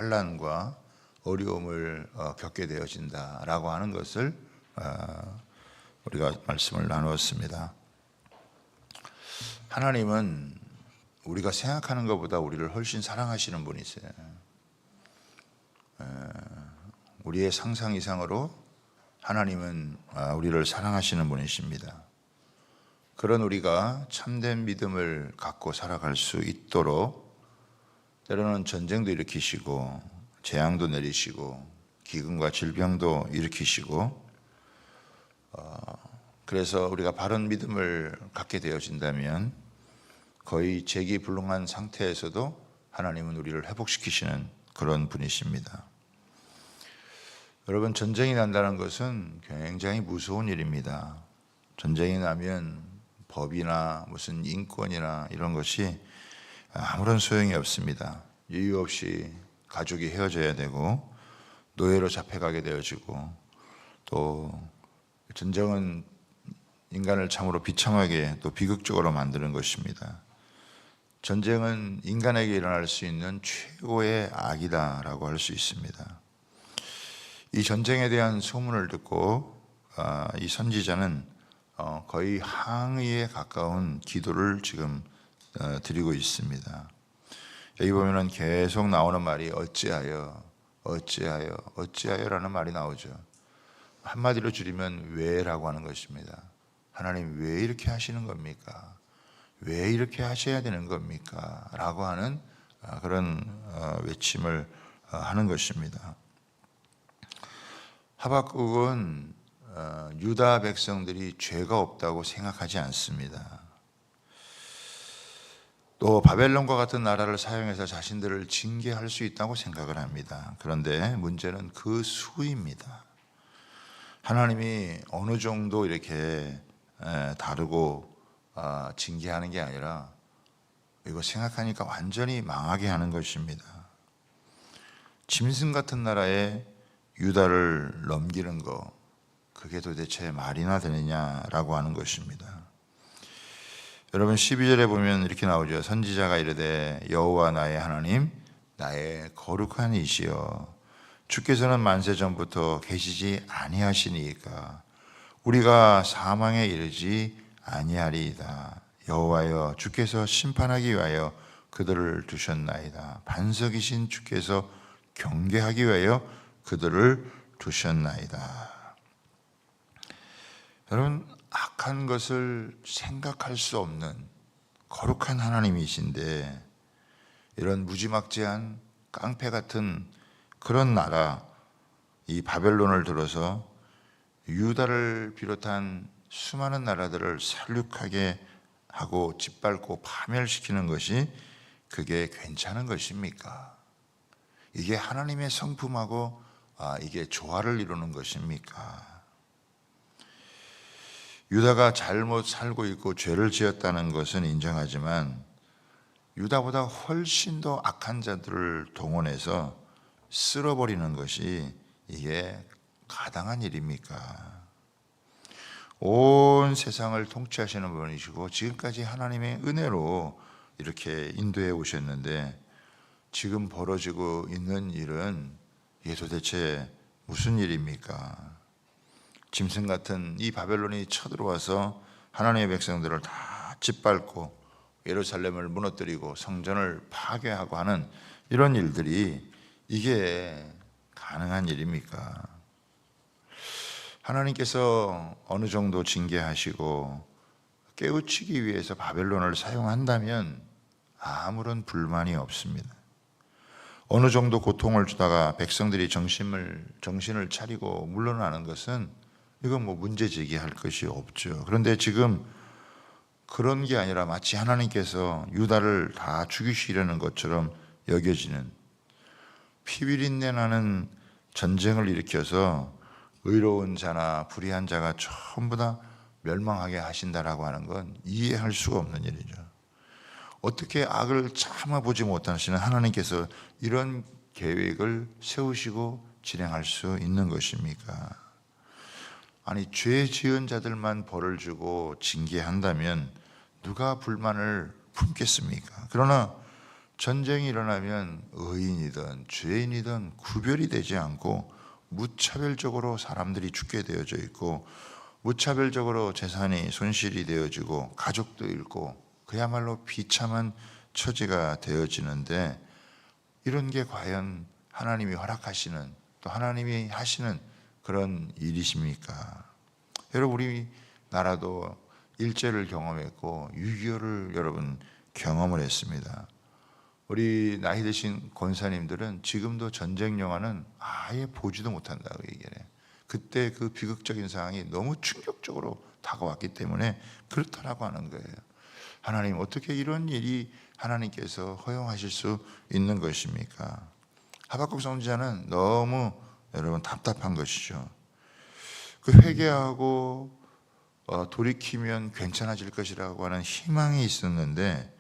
환난과 어려움을 겪게 되어진다라고 하는 것을 우리가 말씀을 나누었습니다. 하나님은 우리가 생각하는 것보다 우리를 훨씬 사랑하시는 분이세요. 우리의 상상 이상으로 하나님은 우리를 사랑하시는 분이십니다. 그런 우리가 참된 믿음을 갖고 살아갈 수 있도록 때로는 전쟁도 일으키시고 재앙도 내리시고 기근과 질병도 일으키시고 그래서 우리가 바른 믿음을 갖게 되어진다면 거의 재기불능한 상태에서도 하나님은 우리를 회복시키시는 그런 분이십니다. 여러분, 전쟁이 난다는 것은 굉장히 무서운 일입니다. 전쟁이 나면 법이나 무슨 인권이나 이런 것이 아무런 소용이 없습니다. 이유 없이 가족이 헤어져야 되고 노예로 잡혀가게 되어지고 또 전쟁은 인간을 참으로 비참하게 또 비극적으로 만드는 것입니다. 전쟁은 인간에게 일어날 수 있는 최고의 악이다라고 할 수 있습니다. 이 전쟁에 대한 소문을 듣고 이 선지자는 거의 항의에 가까운 기도를 지금 드리고 있습니다. 여기 보면은 계속 나오는 말이 어찌하여 라는 말이 나오죠. 한마디로 줄이면 왜라고 하는 것입니다. 하나님 왜 이렇게 하시는 겁니까? 왜 이렇게 하셔야 되는 겁니까? 라고 하는 그런 외침을 하는 것입니다. 하박국은 유다 백성들이 죄가 없다고 생각하지 않습니다. 또 바벨론과 같은 나라를 사용해서 자신들을 징계할 수 있다고 생각을 합니다. 그런데 문제는 그 수입니다. 하나님이 어느 정도 이렇게 다루고 징계하는 게 아니라 이거 생각하니까 완전히 망하게 하는 것입니다. 짐승 같은 나라에 유다를 넘기는 거, 그게 도대체 말이나 되느냐라고 하는 것입니다. 여러분 12절에 보면 이렇게 나오죠. 선지자가 이르되 여호와 나의 하나님 나의 거룩한 이시여 주께서는 만세 전부터 계시지 아니하시니까 우리가 사망에 이르지 아니하리이다. 여호와여 주께서 심판하기 위하여 그들을 두셨나이다. 반석이신 주께서 경계하기 위하여 그들을 두셨나이다. 여러분, 악한 것을 생각할 수 없는 거룩한 하나님이신데 이런 무지막지한 깡패 같은 그런 나라, 이 바벨론을 들어서 유다를 비롯한 수많은 나라들을 살육하게 하고 짓밟고 파멸시키는 것이 그게 괜찮은 것입니까? 이게 하나님의 성품하고 이게 조화를 이루는 것입니까? 유다가 잘못 살고 있고 죄를 지었다는 것은 인정하지만 유다보다 훨씬 더 악한 자들을 동원해서 쓸어버리는 것이 이게 가당한 일입니까? 온 세상을 통치하시는 분이시고 지금까지 하나님의 은혜로 이렇게 인도해 오셨는데 지금 벌어지고 있는 일은 이게 도대체 무슨 일입니까? 짐승 같은 이 바벨론이 쳐들어와서 하나님의 백성들을 다 짓밟고 예루살렘을 무너뜨리고 성전을 파괴하고 하는 이런 일들이 이게 가능한 일입니까? 하나님께서 어느 정도 징계하시고 깨우치기 위해서 바벨론을 사용한다면 아무런 불만이 없습니다. 어느 정도 고통을 주다가 백성들이 정신을 차리고 물러나는 것은 이건 문제 제기할 것이 없죠. 그런데 지금 그런 게 아니라 마치 하나님께서 유다를 다 죽이시려는 것처럼 여겨지는 피비린내 나는 전쟁을 일으켜서 의로운 자나 불의한 자가 전부 다 멸망하게 하신다라고 하는 건 이해할 수가 없는 일이죠. 어떻게 악을 참아보지 못하시는 하나님께서 이런 계획을 세우시고 진행할 수 있는 것입니까? 아니, 죄 지은 자들만 벌을 주고 징계한다면 누가 불만을 품겠습니까? 그러나 전쟁이 일어나면 의인이든 죄인이든 구별이 되지 않고 무차별적으로 사람들이 죽게 되어져 있고, 무차별적으로 재산이 손실이 되어지고 가족도 잃고 그야말로 비참한 처지가 되어지는데, 이런 게 과연 하나님이 허락하시는, 또 하나님이 하시는 그런 일이십니까? 여러분, 우리나라도 일제를 경험했고 6.25를 여러분 경험을 했습니다. 우리 나이 드신 권사님들은 지금도 전쟁 영화는 아예 보지도 못한다고 얘기해요. 그때 그 비극적인 상황이 너무 충격적으로 다가왔기 때문에 그렇다라고 하는 거예요. 하나님, 어떻게 이런 일이 하나님께서 허용하실 수 있는 것입니까? 하박국 선지자는 너무 여러분 답답한 것이죠. 그 회개하고 돌이키면 괜찮아질 것이라고 하는 희망이 있었는데,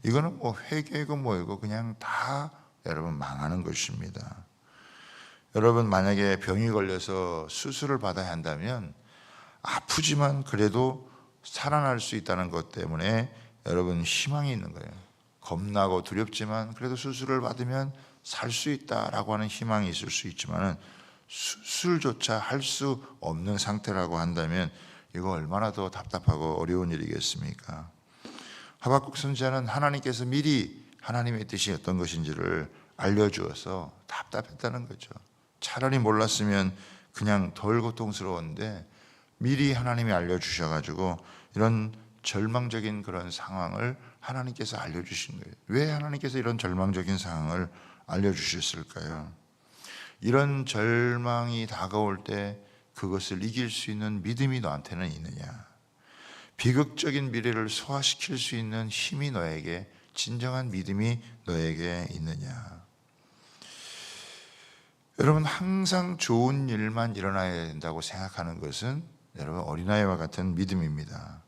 이거는 뭐 회개고 뭐이고 그냥 다 여러분 망하는 것입니다. 여러분, 만약에 병이 걸려서 수술을 받아야 한다면 아프지만 그래도 살아날 수 있다는 것 때문에 여러분 희망이 있는 거예요. 겁나고 두렵지만 그래도 수술을 받으면 살 수 있다라고 하는 희망이 있을 수 있지만, 수술조차 할 수 없는 상태라고 한다면 이거 얼마나 더 답답하고 어려운 일이겠습니까? 하박국 선지자는 하나님께서 미리 하나님의 뜻이 어떤 것인지를 알려주어서 답답했다는 거죠. 차라리 몰랐으면 그냥 덜 고통스러웠는데 미리 하나님이 알려주셔가지고 이런 절망적인 그런 상황을 하나님께서 알려주신 거예요. 왜 하나님께서 이런 절망적인 상황을 알려주셨을까요? 이런 절망이 다가올 때 그것을 이길 수 있는 믿음이 너한테는 있느냐? 비극적인 미래를 소화시킬 수 있는 힘이 너에게, 진정한 믿음이 너에게 있느냐? 여러분, 항상 좋은 일만 일어나야 된다고 생각하는 것은 여러분 어린아이와 같은 믿음입니다.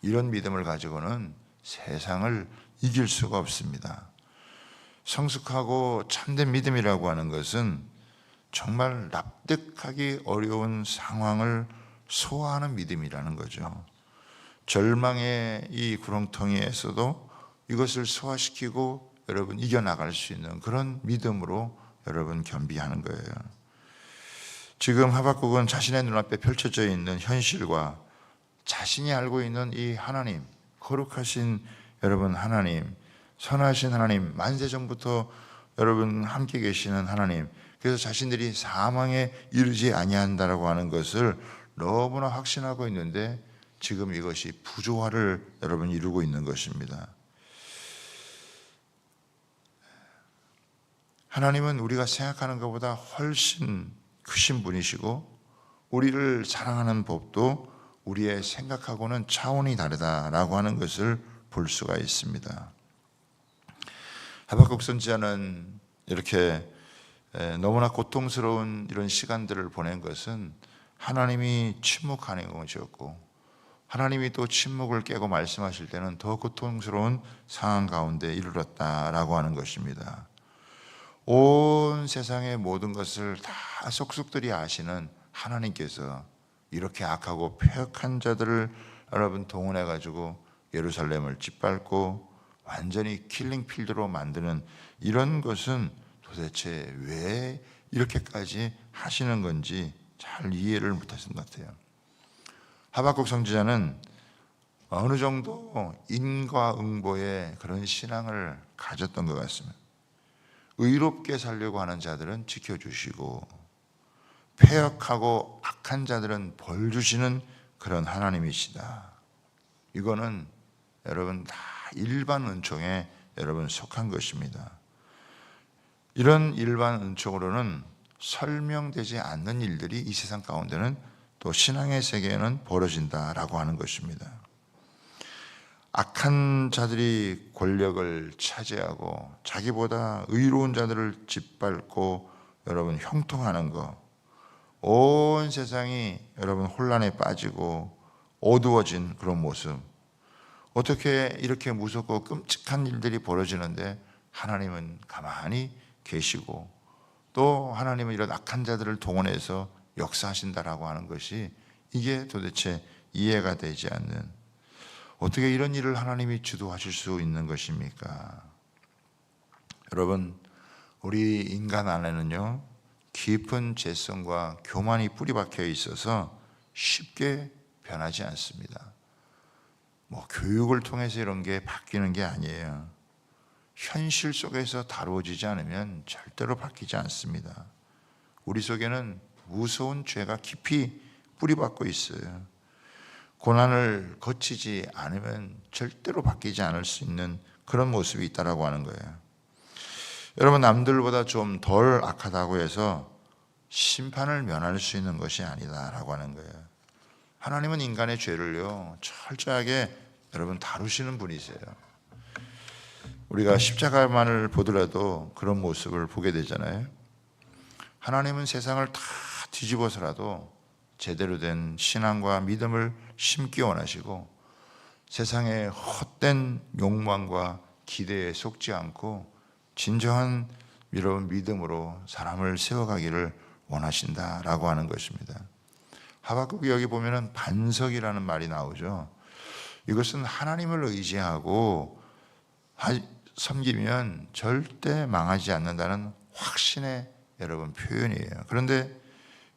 이런 믿음을 가지고는 세상을 이길 수가 없습니다. 성숙하고 참된 믿음이라고 하는 것은 정말 납득하기 어려운 상황을 소화하는 믿음이라는 거죠. 절망의 이 구렁텅이에서도 이것을 소화시키고 여러분 이겨나갈 수 있는 그런 믿음으로 여러분 겸비하는 거예요. 지금 하박국은 자신의 눈앞에 펼쳐져 있는 현실과 자신이 알고 있는 이 하나님, 거룩하신 여러분 하나님, 선하신 하나님, 만세 전부터 여러분 함께 계시는 하나님, 그래서 자신들이 사망에 이르지 아니한다라고 하는 것을 너무나 확신하고 있는데 지금 이것이 부조화를 여러분 이루고 있는 것입니다. 하나님은 우리가 생각하는 것보다 훨씬 크신 분이시고, 우리를 사랑하는 법도 우리의 생각하고는 차원이 다르다라고 하는 것을 볼 수가 있습니다. 하박국 선지자는 이렇게 너무나 고통스러운 이런 시간들을 보낸 것은 하나님이 침묵하는 것이었고, 하나님이 또 침묵을 깨고 말씀하실 때는 더 고통스러운 상황 가운데 이르렀다라고 하는 것입니다. 온 세상의 모든 것을 다 속속들이 아시는 하나님께서 이렇게 악하고 폐역한 자들을 여러분 동원해 가지고 예루살렘을 짓밟고 완전히 킬링필드로 만드는 이런 것은 도대체 왜 이렇게까지 하시는 건지 잘 이해를 못하신 것 같아요. 하박국 선지자는 어느 정도 인과응보의 그런 신앙을 가졌던 것 같습니다. 의롭게 살려고 하는 자들은 지켜주시고 폐역하고 악한 자들은 벌 주시는 그런 하나님이시다. 이거는 여러분 다 일반 은총에 여러분 속한 것입니다. 이런 일반 은총으로는 설명되지 않는 일들이 이 세상 가운데는 또 신앙의 세계에는 벌어진다라고 하는 것입니다. 악한 자들이 권력을 차지하고 자기보다 의로운 자들을 짓밟고 여러분 형통하는 것, 온 세상이 여러분 혼란에 빠지고 어두워진 그런 모습, 어떻게 이렇게 무섭고 끔찍한 일들이 벌어지는데 하나님은 가만히 계시고 또 하나님은 이런 악한 자들을 동원해서 역사하신다라고 하는 것이 이게 도대체 이해가 되지 않는, 어떻게 이런 일을 하나님이 주도하실 수 있는 것입니까? 여러분, 우리 인간 안에는요 깊은 죄성과 교만이 뿌리박혀 있어서 쉽게 변하지 않습니다. 교육을 통해서 이런 게 바뀌는 게 아니에요. 현실 속에서 다루어지지 않으면 절대로 바뀌지 않습니다. 우리 속에는 무서운 죄가 깊이 뿌리박고 있어요. 고난을 거치지 않으면 절대로 바뀌지 않을 수 있는 그런 모습이 있다라고 하는 거예요. 여러분, 남들보다 좀 덜 악하다고 해서 심판을 면할 수 있는 것이 아니다라고 하는 거예요. 하나님은 인간의 죄를요 철저하게 여러분 다루시는 분이세요. 우리가 십자가만을 보더라도 그런 모습을 보게 되잖아요. 하나님은 세상을 다 뒤집어서라도 제대로 된 신앙과 믿음을 심기 원하시고 세상의 헛된 욕망과 기대에 속지 않고 진정한 여러분 믿음으로 사람을 세워가기를 원하신다라고 하는 것입니다. 하박국이 여기 보면은 반석이라는 말이 나오죠. 이것은 하나님을 의지하고 섬기면 절대 망하지 않는다는 확신의 여러분 표현이에요. 그런데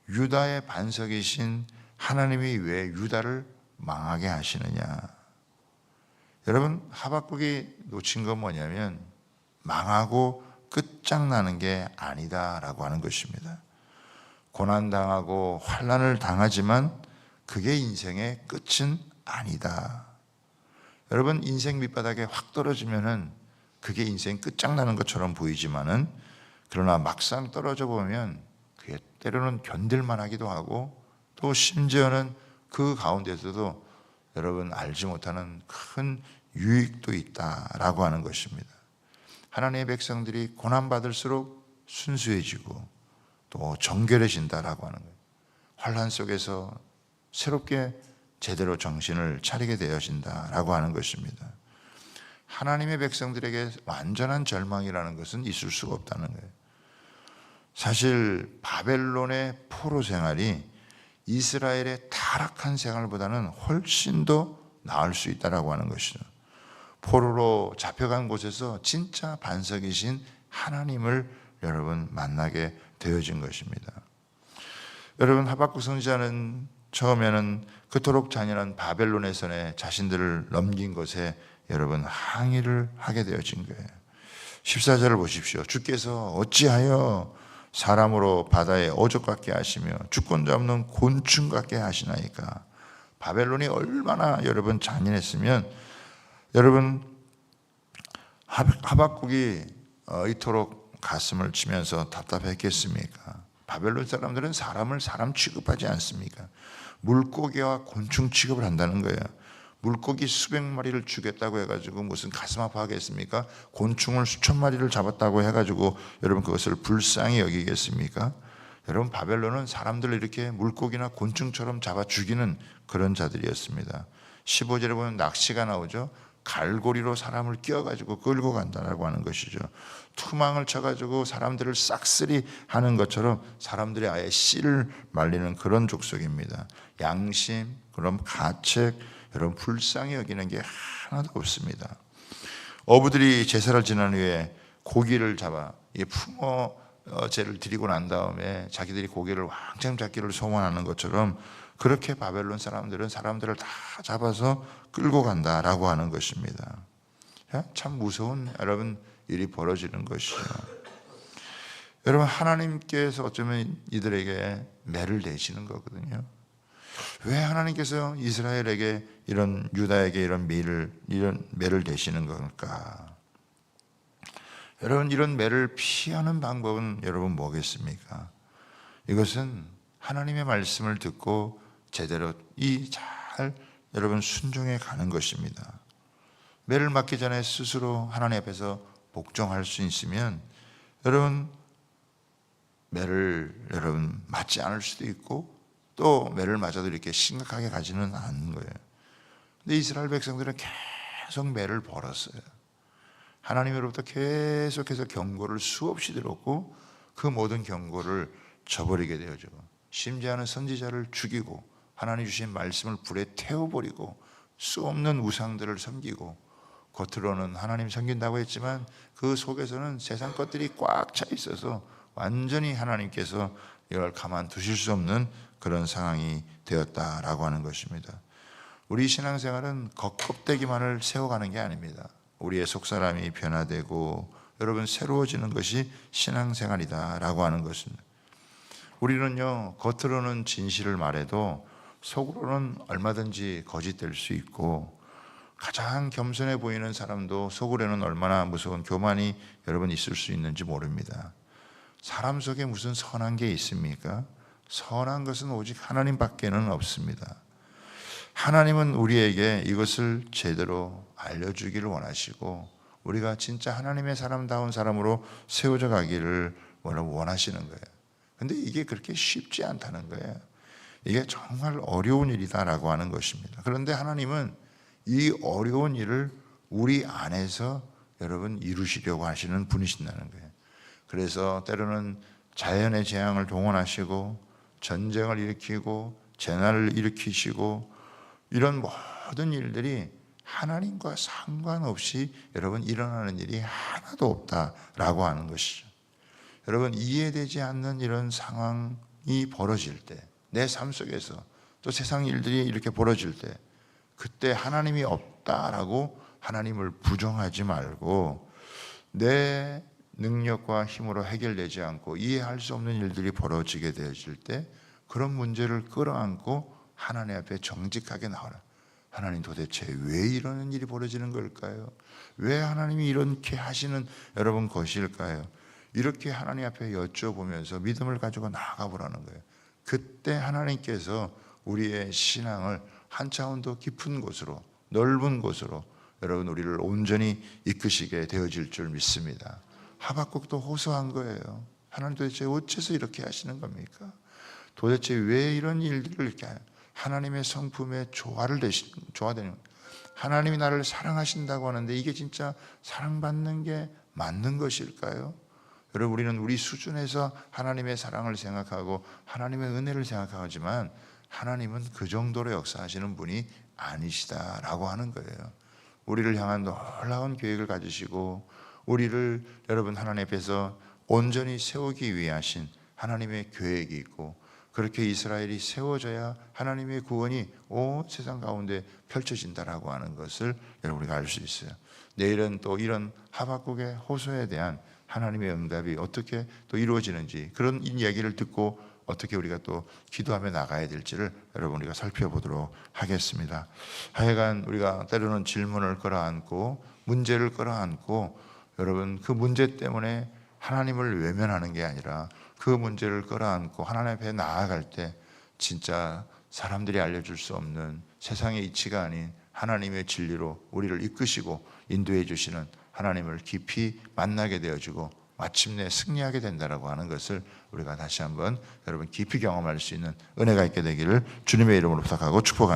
유다의 반석이신 하나님이 왜 유다를 망하게 하시느냐? 여러분, 하박국이 놓친 건 뭐냐면 망하고 끝장나는 게 아니다라고 하는 것입니다. 고난당하고 환난을 당하지만 그게 인생의 끝은 아니다. 여러분, 인생 밑바닥에 확 떨어지면은 그게 인생 끝장나는 것처럼 보이지만은 그러나 막상 떨어져 보면 그게 때로는 견딜만 하기도 하고 또 심지어는 그 가운데서도 여러분 알지 못하는 큰 유익도 있다라고 하는 것입니다. 하나님의 백성들이 고난받을수록 순수해지고 또 정결해진다라고 하는 거예요. 환난 속에서 새롭게 제대로 정신을 차리게 되어진다라고 하는 것입니다. 하나님의 백성들에게 완전한 절망이라는 것은 있을 수가 없다는 거예요. 사실 바벨론의 포로 생활이 이스라엘의 타락한 생활보다는 훨씬 더 나을 수 있다라고 하는 것이죠. 포로로 잡혀간 곳에서 진짜 반석이신 하나님을 여러분 만나게 되어진 것입니다. 여러분, 하박국 선지자는 처음에는 그토록 잔인한 바벨론의 손에 자신들을 넘긴 것에 여러분 항의를 하게 되어진 거예요. 14절을 보십시오. 주께서 어찌하여 사람으로 바다에 어족 같게 하시며 주권자 없는 곤충 같게 하시나이까. 바벨론이 얼마나 여러분 잔인했으면 여러분 하박국이 이토록 가슴을 치면서 답답했겠습니까? 바벨론 사람들은 사람을 사람 취급하지 않습니까? 물고기와 곤충 취급을 한다는 거예요. 물고기 수백 마리를 죽였다고 해가지고 무슨 가슴 아파하겠습니까? 곤충을 수천 마리를 잡았다고 해가지고 여러분 그것을 불쌍히 여기겠습니까? 여러분, 바벨론은 사람들을 이렇게 물고기나 곤충처럼 잡아 죽이는 그런 자들이었습니다. 15절에 보면 낚시가 나오죠. 갈고리로 사람을 끼워가지고 끌고 간다라고 하는 것이죠. 투망을 쳐가지고 사람들을 싹쓸이 하는 것처럼 사람들이 아예 씨를 말리는 그런 족속입니다. 양심, 그럼 가책, 여러분 불쌍히 여기는 게 하나도 없습니다. 어부들이 제사를 지난 후에 고기를 잡아 풍어제를 드리고 난 다음에 자기들이 고기를 왕창 잡기를 소원하는 것처럼 그렇게 바벨론 사람들은 사람들을 다 잡아서 끌고 간다라고 하는 것입니다. 참 무서운 여러분 일이 벌어지는 것이죠. 여러분, 하나님께서 어쩌면 이들에게 매를 내시는 거거든요. 왜 하나님께서 이스라엘에게 이런 유다에게 이런 매를 내시는 걸까? 여러분, 이런 매를 피하는 방법은 여러분 뭐겠습니까? 이것은 하나님의 말씀을 듣고 제대로 잘 여러분 순종해 가는 것입니다. 매를 맞기 전에 스스로 하나님 앞에서 복종할 수 있으면 여러분 매를 여러분 맞지 않을 수도 있고 또 매를 맞아도 이렇게 심각하게 가지는 않는 거예요. 근데 이스라엘 백성들은 계속 매를 벌었어요. 하나님으로부터 계속해서 경고를 수없이 들었고 그 모든 경고를 저버리게 되어지고 심지어는 선지자를 죽이고 하나님 주신 말씀을 불에 태워버리고 수 없는 우상들을 섬기고 겉으로는 하나님 섬긴다고 했지만 그 속에서는 세상 것들이 꽉 차 있어서 완전히 하나님께서 이걸 가만두실 수 없는 그런 상황이 되었다라고 하는 것입니다. 우리 신앙생활은 겉껍데기만을 세워가는 게 아닙니다. 우리의 속사람이 변화되고 여러분 새로워지는 것이 신앙생활이다라고 하는 것입니다. 우리는요, 겉으로는 진실을 말해도 속으로는 얼마든지 거짓될 수 있고, 가장 겸손해 보이는 사람도 속으로는 얼마나 무서운 교만이 여러분 있을 수 있는지 모릅니다. 사람 속에 무슨 선한 게 있습니까? 선한 것은 오직 하나님밖에는 없습니다. 하나님은 우리에게 이것을 제대로 알려주기를 원하시고 우리가 진짜 하나님의 사람다운 사람으로 세워져 가기를 원하시는 거예요. 근데 이게 그렇게 쉽지 않다는 거예요. 이게 정말 어려운 일이다라고 하는 것입니다. 그런데 하나님은 이 어려운 일을 우리 안에서 여러분 이루시려고 하시는 분이신다는 거예요. 그래서 때로는 자연의 재앙을 동원하시고 전쟁을 일으키고 재난을 일으키시고 이런 모든 일들이 하나님과 상관없이 여러분 일어나는 일이 하나도 없다라고 하는 것이죠. 여러분 이해되지 않는 이런 상황이 벌어질 때, 내 삶 속에서 또 세상 일들이 이렇게 벌어질 때 그때 하나님이 없다라고 하나님을 부정하지 말고 내 능력과 힘으로 해결되지 않고 이해할 수 없는 일들이 벌어지게 되어질 때 그런 문제를 끌어안고 하나님 앞에 정직하게 나오라. 하나님 도대체 왜 이러는 일이 벌어지는 걸까요? 왜 하나님이 이렇게 하시는 여러분 것일까요? 이렇게 하나님 앞에 여쭤보면서 믿음을 가지고 나아가 보라는 거예요. 그때 하나님께서 우리의 신앙을 한 차원 더 깊은 곳으로, 넓은 곳으로 여러분 우리를 온전히 이끄시게 되어질 줄 믿습니다. 하박국도 호소한 거예요. 하나님 도대체 어째서 이렇게 하시는 겁니까? 도대체 왜 이런 일들을 이렇게 하나님의 성품에 조화되는 하나님이 나를 사랑하신다고 하는데 이게 진짜 사랑받는 게 맞는 것일까요? 여러분 우리는 우리 수준에서 하나님의 사랑을 생각하고 하나님의 은혜를 생각하지만 하나님은 그 정도로 역사하시는 분이 아니시다라고 하는 거예요. 우리를 향한 놀라운 계획을 가지시고 우리를 여러분 하나님 앞에서 온전히 세우기 위해 하신 하나님의 계획이 있고 그렇게 이스라엘이 세워져야 하나님의 구원이 온 세상 가운데 펼쳐진다라고 하는 것을 여러분 우리가 알 수 있어요. 내일은 또 이런 하박국의 호소에 대한 하나님의 응답이 어떻게 또 이루어지는지 그런 이야기를 듣고 어떻게 우리가 또 기도하며 나가야 될지를 여러분 우리가 살펴보도록 하겠습니다. 하여간 우리가 때로는 질문을 끌어안고 문제를 끌어안고 여러분 그 문제 때문에 하나님을 외면하는 게 아니라 그 문제를 끌어안고 하나님 앞에 나아갈 때 진짜 사람들이 알려줄 수 없는 세상의 이치가 아닌 하나님의 진리로 우리를 이끄시고 인도해 주시는 하나님을 깊이 만나게 되어지고 마침내 승리하게 된다라고 하는 것을 우리가 다시 한번 여러분 깊이 경험할 수 있는 은혜가 있게 되기를 주님의 이름으로 부탁하고 축복합니다.